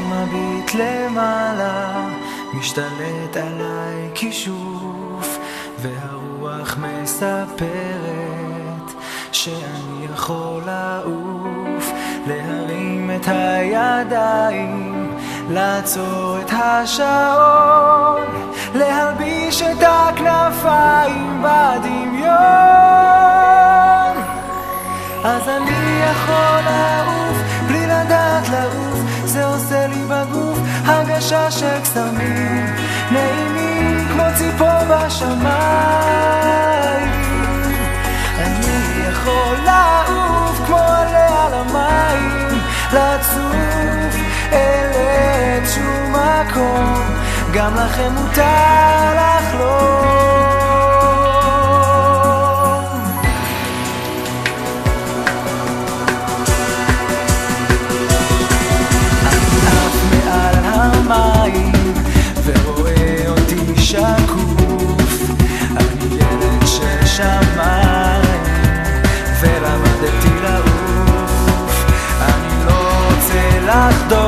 מביט למעלה, משתלט עליי כישוף, והרוח מספרת שאני יכול לעוף, להרים את הידיים, לעצור את השעון, להלביש את הכנפיים בדמיון. אז אני יכול לעוף בלי לדעת לעוף, זה עושה לי בגוף הרגשה של קסמים נעימים כמו ציפור בשמיים. אני יכול לעוף כמו עלה על המים, לצוף אל איזשהו מקום, גם לכם מותר לחלום. המים ורואה אותי שקוף, אני ילד של שמיים ולמדתי לעוף, אני לא רוצה לחדור